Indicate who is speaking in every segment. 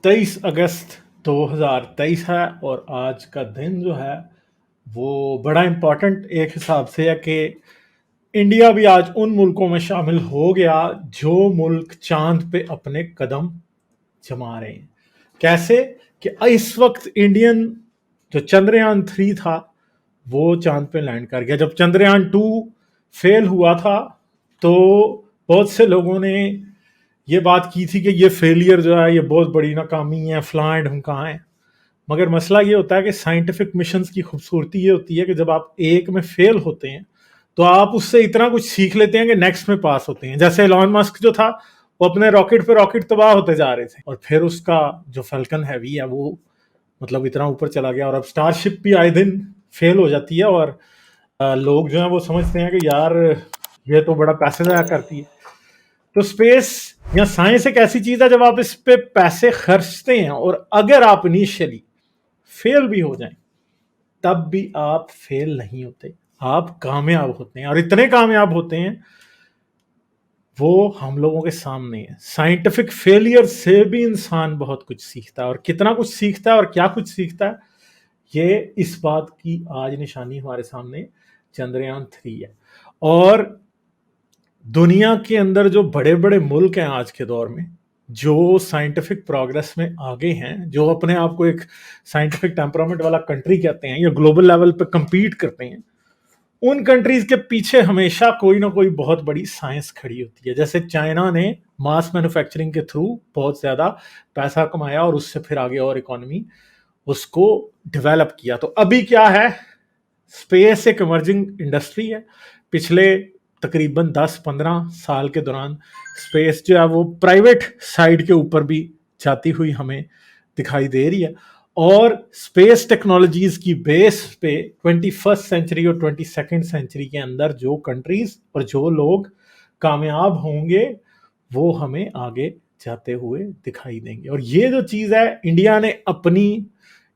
Speaker 1: 23 अगस्त 2023 है और आज का दिन जो है वो बड़ा इम्पोर्टेंट एक हिसाब से है कि इंडिया भी आज उन मुल्कों में शामिल हो गया जो मुल्क चांद पे अपने कदम जमा रहे हैं। कैसे कि इस वक्त इंडियन जो चंद्रयान 3 था वो चांद पे लैंड कर गया। जब चंद्रयान 2 फेल हुआ था तो बहुत से लोगों ने ये बात की थी कि ये फेलियर जो है ये बहुत बड़ी नाकामी है, फलां एंड ढमकां है। मगर मसला ये होता है कि साइंटिफिक मिशंस की खूबसूरती ये होती है कि जब आप एक में फेल होते हैं तो आप उससे इतना कुछ सीख लेते हैं कि नेक्स्ट में पास होते हैं। जैसे एलॉन मस्क जो था वो अपने रॉकेट पे रॉकेट तबाह होते जा रहे थे और फिर उसका जो फैल्कन हैवी है वो मतलब इतना ऊपर चला गया। और अब स्टारशिप भी आए दिन फेल हो जाती है और लोग जो है वो समझते हैं कि यार ये तो बड़ा पैसे ज़ाया करती है। तो स्पेस या साइंस एक ऐसी चीज है जब आप इस पे पैसे खर्चते हैं और अगर आप इनिशियली फेल भी हो जाएं तब भी आप फेल नहीं होते, आप कामयाब होते हैं और इतने कामयाब होते हैं वो हम लोगों के सामने है। साइंटिफिक फेलियर से भी इंसान बहुत कुछ सीखता है और कितना कुछ सीखता है और क्या कुछ सीखता है ये इस बात की आज निशानी हमारे सामने चंद्रयान 3 है। और दुनिया के अंदर जो बड़े बड़े मुल्क हैं आज के दौर में जो साइंटिफिक प्रोग्रेस में आगे हैं, जो अपने आप को एक साइंटिफिक टेम्परामेंट वाला कंट्री कहते हैं या ग्लोबल लेवल पे compete करते हैं, उन कंट्रीज के पीछे हमेशा कोई ना कोई बहुत बड़ी साइंस खड़ी होती है। जैसे चाइना ने मास मैन्युफैक्चरिंग के थ्रू बहुत ज्यादा पैसा कमाया और उससे फिर आगे और इकोनॉमी उसको डेवलप किया। तो अभी क्या है, स्पेस एक इमर्जिंग इंडस्ट्री है। पिछले तकरीबन 10-15 साल के दौरान स्पेस जो है वो प्राइवेट साइड के ऊपर भी जाती हुई हमें दिखाई दे रही है। और स्पेस टेक्नोलॉजीज की बेस पे 21st सेंचुरी और 22nd सेंचुरी के अंदर जो कंट्रीज और जो लोग कामयाब होंगे वो हमें आगे जाते हुए दिखाई देंगे। और ये जो चीज है इंडिया ने अपनी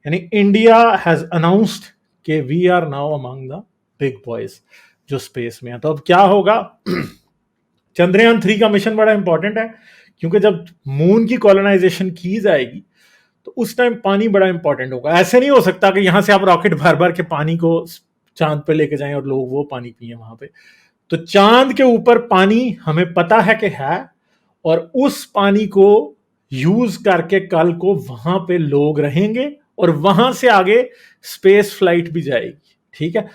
Speaker 1: यानी इंडिया हैज अनाउंस्ड कि we are now among the big boys जो स्पेस में है। तो अब क्या होगा चंद्रयान 3 का मिशन बड़ा इंपॉर्टेंट है क्योंकि जब मून की कॉलोनाइजेशन की जाएगी तो उस टाइम पानी बड़ा इंपॉर्टेंट होगा। ऐसे नहीं हो सकता कि यहां से आप रॉकेट भर भर के पानी को चांद पे लेके जाएं और लोग वो पानी पिए वहां पे। तो चांद के ऊपर पानी हमें पता है कि है और उस पानी को यूज करके कल को वहां पे लोग रहेंगे और वहां से आगे स्पेस फ्लाइट भी जाएगी। ठीक है,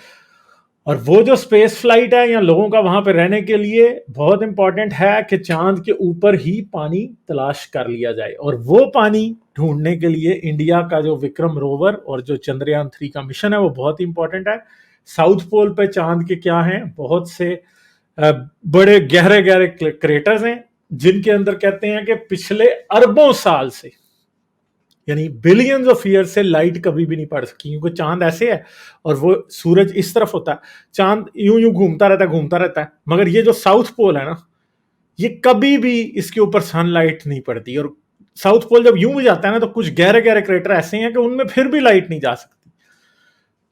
Speaker 1: और वो जो स्पेस फ्लाइट है या लोगों का वहां पे रहने के लिए बहुत इंपॉर्टेंट है कि चांद के ऊपर ही पानी तलाश कर लिया जाए। और वो पानी ढूंढने के लिए इंडिया का जो विक्रम रोवर और जो चंद्रयान 3 का मिशन है वो बहुत इंपॉर्टेंट है। साउथ पोल पे चांद के क्या हैं, बहुत से बड़े गहरे गहरे क्रेटर्स हैं जिनके अंदर कहते हैं कि पिछले अरबों साल से यानी बिलियंस ऑफ ईयर से लाइट कभी भी नहीं पड़ सकी क्योंकि चांद ऐसे है और वो सूरज इस तरफ होता है। चांद यूं यूं घूमता रहता है मगर ये जो साउथ पोल है ना ये कभी भी इसके ऊपर सनलाइट नहीं पड़ती। और साउथ पोल जब यूं भी जाता है ना तो कुछ गहरे गहरे क्रेटर ऐसे हैं कि उनमें फिर भी लाइट नहीं जा सकती।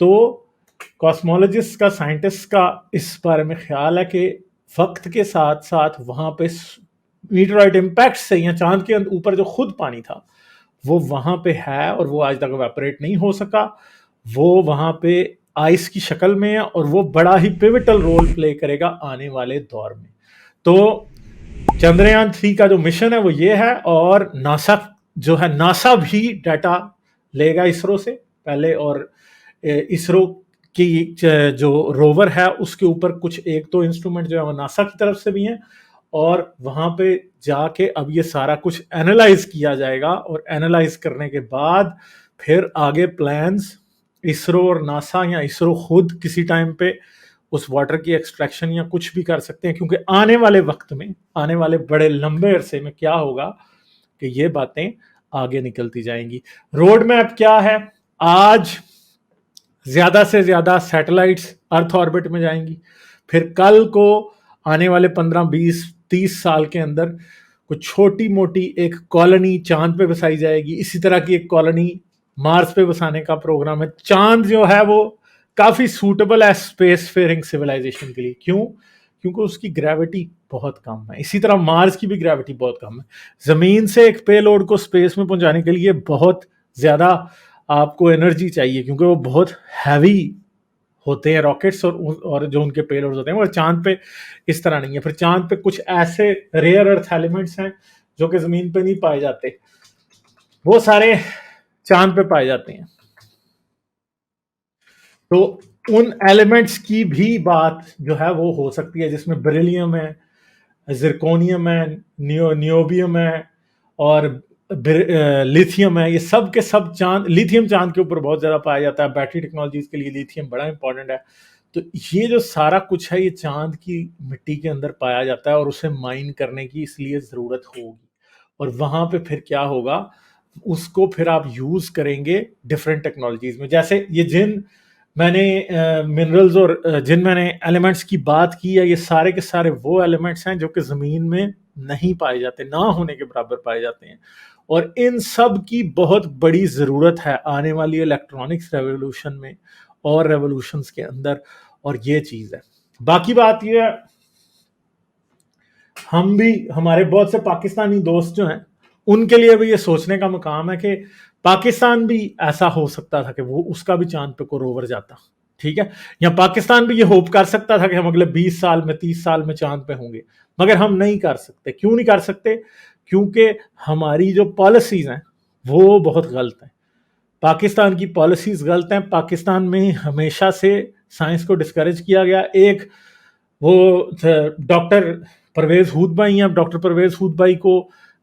Speaker 1: तो कॉस्मोलॉजिस्ट का साइंटिस्ट का इस बारे में ख्याल है कि वक्त के साथ साथ वहां पे मीटरॉइड इम्पैक्ट से या चांद के ऊपर जो खुद पानी था वो वहां पे है और वो आज तक इवेपोरेट नहीं हो सका। वो वहां पे आइस की शक्ल में है और वो बड़ा ही पिविटल रोल प्ले करेगा आने वाले दौर में। तो चंद्रयान 3 का जो मिशन है वो ये है और नासा जो है नासा भी डाटा लेगा इसरो से पहले। और इसरो की जो रोवर है उसके ऊपर कुछ एक तो इंस्ट्रूमेंट जो है वो नासा की तरफ से भी हैं और वहां पे जाके अब ये सारा कुछ एनालाइज किया जाएगा और एनालाइज करने के बाद फिर आगे प्लान्स इसरो और नासा या इसरो खुद किसी टाइम पे उस वाटर की एक्सट्रैक्शन या कुछ भी कर सकते हैं क्योंकि आने वाले वक्त में आने वाले बड़े लंबे अरसे में क्या होगा कि ये बातें आगे निकलती जाएंगी। रोड मैप क्या है, आज ज्यादा से ज्यादा सैटेलाइट्स अर्थ ऑर्बिट में जाएंगी, फिर कल को आने वाले 15-20-30 साल के अंदर कुछ छोटी मोटी एक कॉलोनी चांद पे बसाई जाएगी। इसी तरह की एक कॉलोनी मार्स पे बसाने का प्रोग्राम है। चांद जो है वो काफी सूटेबल है स्पेस फेयरिंग सिविलाइजेशन के लिए। क्यों? क्योंकि उसकी ग्रेविटी बहुत कम है। इसी तरह मार्स की भी ग्रेविटी बहुत कम है। जमीन से एक पेलोड को स्पेस में पहुंचाने के लिए बहुत ज्यादा आपको एनर्जी चाहिए, क्योंकि वो बहुत हैवी होते हैं रॉकेट्स, और जो उनके पेलोड्स होते हैं। और चांद पे इस तरह नहीं है। फिर चांद पे कुछ ऐसे रेयर अर्थ एलिमेंट्स हैं जो कि जमीन पे नहीं पाए जाते, वो सारे चांद पे पाए जाते हैं। तो उन एलिमेंट्स की भी बात जो है वो हो सकती है, जिसमें बेरिलियम है, जिरकोनियम है, नियोबियम है और लिथियम है। ये सब के सब चांद, लिथियम चांद के ऊपर बहुत ज्यादा पाया जाता है। बैटरी टेक्नोलॉजीज के लिए लिथियम बड़ा इंपॉर्टेंट है। तो ये जो सारा कुछ है, ये चांद की मिट्टी के अंदर पाया जाता है और उसे माइन करने की इसलिए जरूरत होगी। और वहां पे फिर क्या होगा, उसको फिर आप यूज करेंगे डिफरेंट टेक्नोलॉजीज में। जैसे ये जिन मैंने मिनरल्स और जिन मैंने एलिमेंट्स की बात की है, ये सारे के सारे वो एलिमेंट्स हैं जो कि ज़मीन में नहीं पाए जाते, ना होने के बराबर पाए जाते हैं। और इन सब की बहुत बड़ी ज़रूरत है आने वाली इलेक्ट्रॉनिक्स रेवोल्यूशन में और रेवोल्यूशंस के अंदर। और ये चीज़ है। बाकी बात ये है, हम भी, हमारे बहुत से पाकिस्तानी दोस्त जो हैं, उनके लिए भी ये सोचने का मुकाम है कि पाकिस्तान भी ऐसा हो सकता था कि वो उसका भी चांद पे को रोवर जाता। ठीक है, या पाकिस्तान भी ये होप कर सकता था कि हम अगले 20 साल में, 30 साल में चांद पे होंगे। मगर हम नहीं कर सकते। क्यों नहीं कर सकते? क्योंकि हमारी जो पॉलिसीज हैं वो बहुत गलत हैं। पाकिस्तान की पॉलिसीज गलत हैं। पाकिस्तान में हमेशा से साइंस को डिस्करेज किया गया। एक वो डॉक्टर परवेज हुद भाई हैं, डॉक्टर परवेज हुद भाई को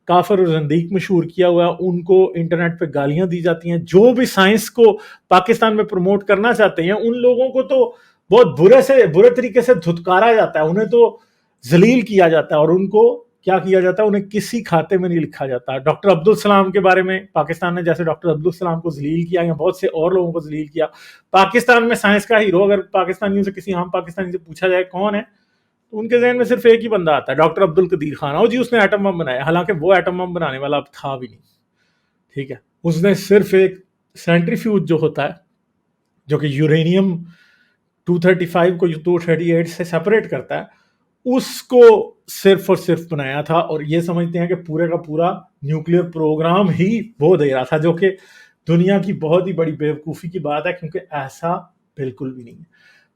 Speaker 1: काफर और जंदीक मशहूर किया हुआ है। उनको इंटरनेट पे गालियां दी जाती हैं। जो भी साइंस को पाकिस्तान में प्रमोट करना चाहते हैं, उन लोगों को तो बहुत बुरे तरीके से धुतकारा जाता है, उन्हें तो जलील किया जाता है, और उनको क्या किया जाता है, उन्हें किसी खाते में नहीं लिखा जाता। डॉक्टर अब्दुल सलाम के बारे में पाकिस्तान ने जैसे डॉक्टर अब्दुल सलाम को जलील किया, या बहुत से और लोगों को जलील किया। पाकिस्तान में साइंस का हीरो अगर पाकिस्तानियों से, किसी आम पाकिस्तानी से पूछा जाए कौन है, तो उनके जहन में सिर्फ एक ही बंदा आता है, डॉक्टर अब्दुल कदीर खान। और जी उसने एटम बम बनाया, हालांकि वो एटम बम बनाने वाला अब था भी नहीं। ठीक है, उसने सिर्फ एक सेंट्रीफ्यूज जो होता है, जो कि यूरेनियम 235 को 238 से सेपरेट करता है, उसको सिर्फ और सिर्फ बनाया था। और ये समझते हैं कि पूरे का पूरा न्यूक्लियर प्रोग्राम ही वो दे रहा था, जो कि दुनिया की बहुत ही बड़ी बेवकूफ़ी की बात है, क्योंकि ऐसा बिल्कुल भी नहीं है।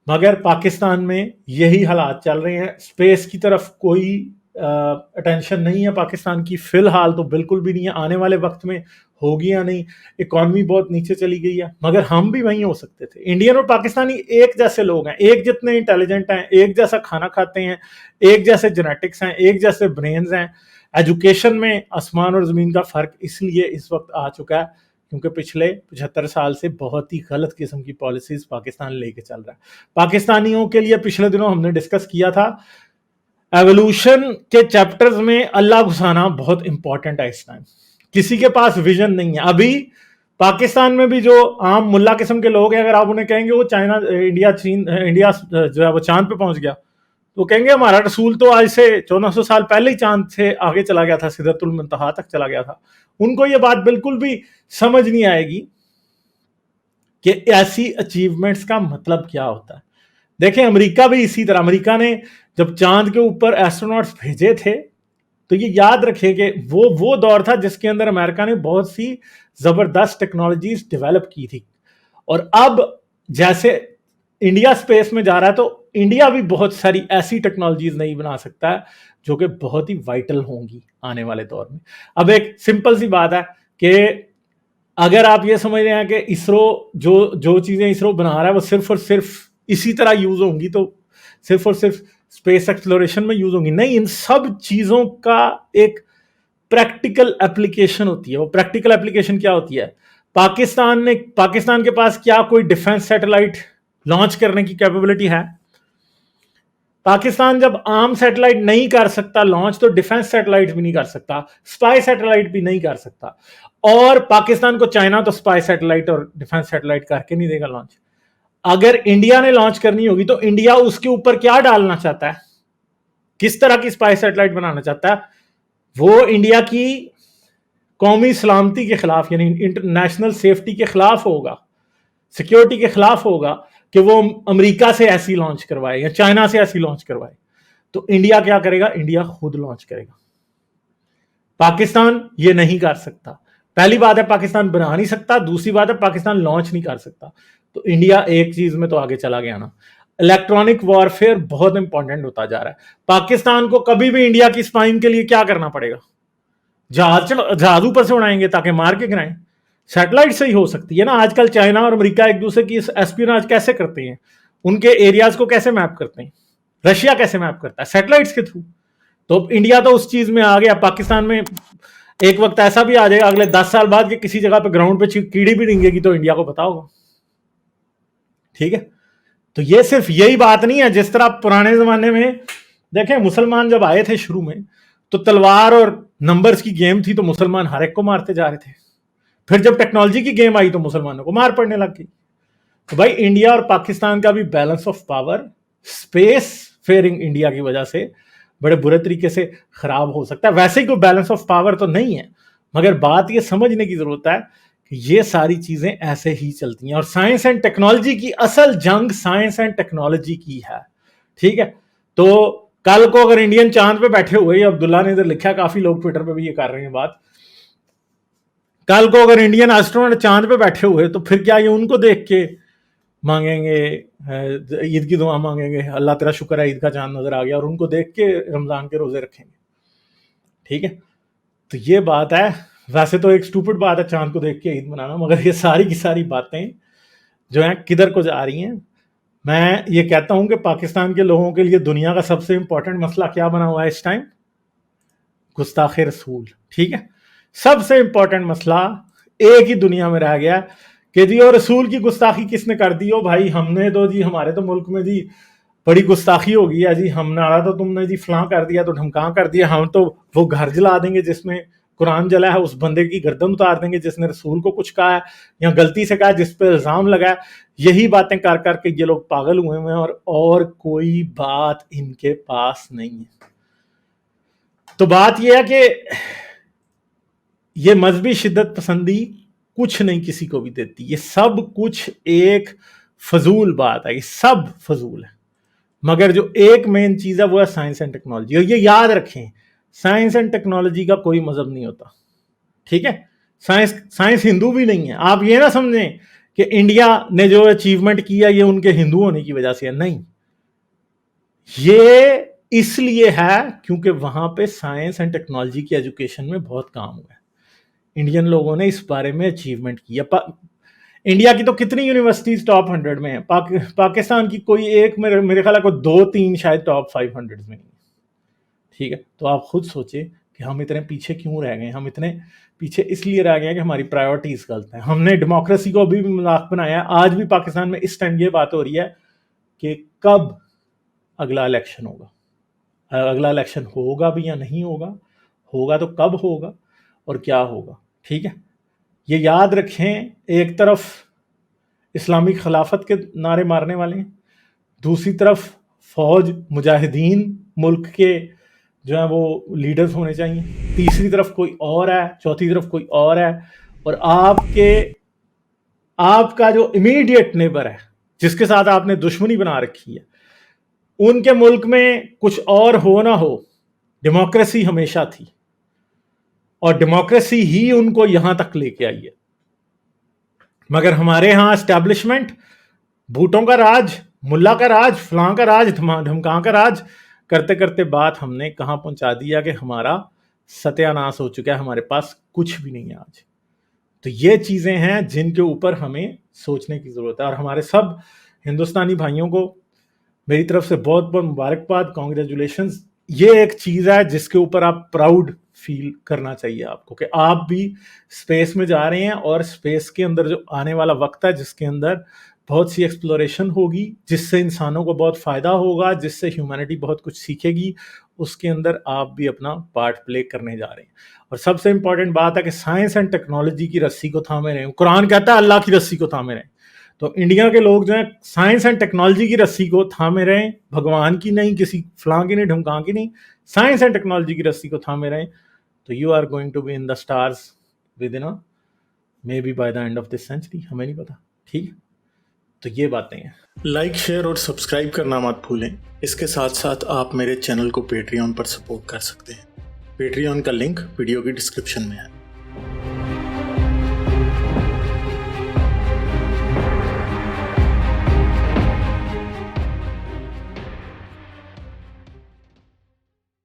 Speaker 1: मगर पाकिस्तान में यही हालात चल रहे हैं। स्पेस की तरफ कोई अटेंशन नहीं है पाकिस्तान की, फिलहाल तो बिल्कुल भी नहीं है। आने वाले वक्त में होगी या नहीं। इकॉनमी बहुत नीचे चली गई है, मगर हम भी वहीं हो सकते थे। इंडियन और पाकिस्तानी एक जैसे लोग हैं, एक जितने इंटेलिजेंट हैं, एक जैसा खाना खाते हैं, एक जैसे जेनेटिक्स हैं, एक जैसे ब्रेन्स हैं। एजुकेशन में आसमान और ज़मीन का फ़र्क इसलिए इस वक्त आ चुका है क्योंकि पिछले 75 साल से बहुत ही गलत किस्म की पॉलिसीज पाकिस्तान लेके चल रहा है। पाकिस्तानियों के लिए पिछले दिनों हमने डिस्कस किया था, एवोल्यूशन के चैप्टर्स में अल्लाह घुसाना बहुत इंपॉर्टेंट है इस टाइम। किसी के पास विजन नहीं है। अभी पाकिस्तान में भी जो आम मुल्ला किस्म के लोग हैं, अगर आप उन्हें कहेंगे वो इंडिया जो है वो चांद पे पहुंच गया, तो कहेंगे हमारा रसूल तो आज से 1400 साल पहले ही चांद से आगे चला गया था, सिदरतुल मुंतहा तक चला गया था। उनको ये बात बिल्कुल भी समझ नहीं आएगी कि ऐसी अचीवमेंट्स का मतलब क्या होता है। देखें, अमेरिका भी इसी तरह, अमेरिका ने जब चांद के ऊपर एस्ट्रोनॉट्स भेजे थे, तो ये याद रखें कि वो दौर था जिसके अंदर अमेरिका ने बहुत सी जबरदस्त टेक्नोलॉजीज डेवलप की थी। और अब जैसे इंडिया स्पेस में जा रहा है, तो इंडिया भी बहुत सारी ऐसी टेक्नोलॉजीज नहीं बना सकता है जो कि बहुत ही वाइटल होंगी आने वाले दौर में। अब एक सिंपल सी बात है कि अगर आप ये समझ रहे हैं कि इसरो जो चीजें इसरो बना रहा है वो सिर्फ और सिर्फ इसी तरह यूज होंगी, तो सिर्फ और सिर्फ स्पेस एक्सप्लोरेशन में यूज होंगी, नहीं। इन सब चीजों का एक प्रैक्टिकल एप्लीकेशन होती है। वो प्रैक्टिकल एप्लीकेशन क्या होती है? पाकिस्तान के पास क्या कोई डिफेंस सैटेलाइट लॉन्च करने की कैपेबिलिटी है? पाकिस्तान जब आर्म सैटेलाइट नहीं कर सकता लॉन्च, तो डिफेंस सैटेलाइट भी नहीं कर सकता, स्पाई सैटेलाइट भी नहीं कर सकता। और पाकिस्तान को चाइना तो स्पाई सैटेलाइट और डिफेंस सैटेलाइट करके नहीं देगा लॉन्च। अगर इंडिया ने लॉन्च करनी होगी तो इंडिया उसके ऊपर क्या डालना चाहता है, किस तरह की स्पाई सैटेलाइट बनाना चाहता है? वो इंडिया की कौमी सलामती के खिलाफ, यानी इंटरनेशनल सेफ्टी के खिलाफ होगा, सिक्योरिटी के खिलाफ होगा कि वो अमेरिका से ऐसी लॉन्च करवाए या चाइना से ऐसी लॉन्च करवाए। तो इंडिया क्या करेगा? इंडिया खुद लॉन्च करेगा। पाकिस्तान ये नहीं कर सकता। पहली बात है पाकिस्तान बना नहीं सकता, दूसरी बात है पाकिस्तान लॉन्च नहीं कर सकता। तो इंडिया एक चीज में तो आगे चला गया ना, इलेक्ट्रॉनिक वॉरफेयर बहुत इंपॉर्टेंट होता जा रहा है। पाकिस्तान को कभी भी इंडिया की स्पाइंग के लिए क्या करना पड़ेगा? जहाज ऊपर से उड़ाएंगे ताकि मार के गिराएं। सैटेलाइट से ही हो सकती है ना। आजकल चाइना और अमेरिका एक दूसरे की एस्पियोनाज कैसे करते हैं, उनके एरियाज को कैसे मैप करते हैं, रशिया कैसे मैप करता है? सैटेलाइट्स के थ्रू। तो इंडिया तो उस चीज में आ गया। पाकिस्तान में एक वक्त ऐसा भी आ जाएगा अगले 10 साल बाद कि किसी जगह पे ग्राउंड पे कीड़ी भी डिंगेगी तो इंडिया को पता होगा। ठीक है, तो ये सिर्फ यही बात नहीं है। जिस तरह पुराने जमाने में देखें, मुसलमान जब आए थे शुरू में तो तलवार और नंबर्स की गेम थी, तो मुसलमान हर एक को मारते जा रहे थे। फिर जब टेक्नोलॉजी की गेम आई तो मुसलमानों को मार पड़ने लग गई। तो भाई इंडिया और पाकिस्तान का भी balance of power spacefaring India की वजह से बड़े बुरे तरीके से खराब हो सकता है। वैसे ही कोई बैलेंस ऑफ पावर तो नहीं है, मगर बात ये समझने की जरूरत है कि ये सारी चीजें ऐसे ही चलती हैं। और साइंस एंड टेक्नोलॉजी की असल जंग साइंस एंड टेक्नोलॉजी की है। ठीक है, तो कल को अगर इंडियन चांद पे बैठे हुए, अब्दुल्ला ने इधर लिखा, काफी लोग ट्विटर पे भी ये कर रहे हैं बात, कल को अगर इंडियन एस्ट्रोनॉट चांद पे बैठे हुए तो फिर क्या ये उनको देख के मांगेंगे, ईद की दुआ मांगेंगे, अल्लाह तेरा शुक्र है ईद का चांद नजर आ गया, और उनको देख के रमजान के रोजे रखेंगे? ठीक है, तो ये बात है। वैसे तो एक स्टूपिड बात है चांद को देख के ईद मनाना, मगर ये सारी की सारी बातें जो हैं किधर को जा रही हैं। मैं ये कहता हूं कि पाकिस्तान के लोगों के लिए दुनिया का सबसे इंपॉर्टेंट मसला क्या बना हुआ है इस टाइम? गुस्ताखे रसूल। ठीक है, सबसे इंपॉर्टेंट मसला एक ही दुनिया में रह गया कि जी और रसूल की गुस्ताखी किसने कर दी हो भाई? हमने तो जी, हमारे तो मुल्क में जी बड़ी गुस्ताखी हो गई है जी, हमारा तो तुमने जी फलां कर दिया, तो ढमकां कर दिया, हम तो वो घर जला देंगे जिसमें कुरान जला है, उस बंदे की गर्दन उतार देंगे जिसने रसूल को कुछ कहा है या गलती से कहा, जिस पे इल्जाम लगा है। यही बातें कर करके ये लोग पागल हुए हुए हैं, और कोई बात इनके पास नहीं है। तो बात यह है कि ये मजहबी शिद्दत पसंदी कुछ नहीं किसी को भी देती। ये सब कुछ एक फजूल बात है, ये सब फजूल है। मगर जो एक मेन चीज है वो है साइंस एंड टेक्नोलॉजी। और ये याद रखें, साइंस एंड टेक्नोलॉजी का कोई मजहब नहीं होता। ठीक है, साइंस हिंदू भी नहीं है। आप ये ना समझें कि इंडिया ने जो अचीवमेंट किया ये उनके हिंदू होने की वजह से है, नहीं। ये इसलिए है क्योंकि वहां पे साइंस एंड टेक्नोलॉजी की एजुकेशन में बहुत काम हुआ है। इंडियन लोगों ने इस बारे में अचीवमेंट किया। इंडिया की तो कितनी यूनिवर्सिटीज टॉप 100 में है, पाकिस्तान की कोई एक, मेरे ख्याल को 2-3 शायद टॉप 500 में नहीं। ठीक है, तो आप खुद सोचे कि हम इतने पीछे क्यों रह गए? हम इतने पीछे इसलिए रह गए कि हमारी प्रायोरिटीज गलत हैं। हमने डेमोक्रेसी को अभी भी मजाक बनाया है। आज भी पाकिस्तान में इस टाइम ये बात हो रही है कि कब अगला इलेक्शन होगा, अगला इलेक्शन होगा भी या नहीं होगा, होगा तो कब होगा और क्या होगा। ठीक है, ये याद रखें, एक तरफ इस्लामिक खिलाफत के नारे मारने वाले हैं, दूसरी तरफ फौज मुजाहिदीन मुल्क के जो है वो लीडर्स होने चाहिए, तीसरी तरफ कोई और है, चौथी तरफ कोई और है, और आपका जो इमीडिएट नेबर है जिसके साथ आपने दुश्मनी बना रखी है, उनके मुल्क में कुछ और हो ना हो, डेमोक्रेसी हमेशा थी और डेमोक्रेसी ही उनको यहां तक लेके आई है। मगर हमारे यहां एस्टैब्लिशमेंट, भूटों का राज, मुल्ला का राज, फलां का राज, धमकां का राज करते करते बात हमने कहां पहुंचा दिया कि हमारा सत्यानाश हो चुका है, हमारे पास कुछ भी नहीं है आज। तो ये चीजें हैं जिनके ऊपर हमें सोचने की जरूरत है। और हमारे सब हिंदुस्तानी भाइयों को मेरी तरफ से बहुत बहुत मुबारकबाद, कॉन्ग्रेचुलेशंस। ये एक चीज है जिसके ऊपर आप प्राउड फील करना चाहिए आपको कि आप भी स्पेस में जा रहे हैं, और स्पेस के अंदर जो आने वाला वक्त है जिसके अंदर बहुत सी एक्सप्लोरेशन होगी, जिससे इंसानों को बहुत फायदा होगा, जिससे ह्यूमैनिटी बहुत कुछ सीखेगी, उसके अंदर आप भी अपना पार्ट प्ले करने जा रहे हैं। और सबसे इंपॉर्टेंट बात है कि साइंस एंड टेक्नोलॉजी की रस्सी को थामे रहें। कुरान कहता है अल्लाह की रस्सी को थामे रहें। तो इंडिया के लोग जो है साइंस एंड टेक्नोलॉजी की रस्सी को थामे रहें, भगवान की नहीं, किसी फलां की नहीं, ढमकां की नहीं, साइंस एंड टेक्नोलॉजी की रस्सी को थामे रहें। तो you are going to be in the stars within maybe by the end of this century, हमें नहीं पता। ठीक, तो ये बातें हैं। लाइक, शेयर और सब्सक्राइब करना मत भूलें। इसके साथ साथ आप मेरे चैनल को पेट्रियन पर सपोर्ट कर सकते हैं। पेट्रियन का लिंक वीडियो की डिस्क्रिप्शन में है।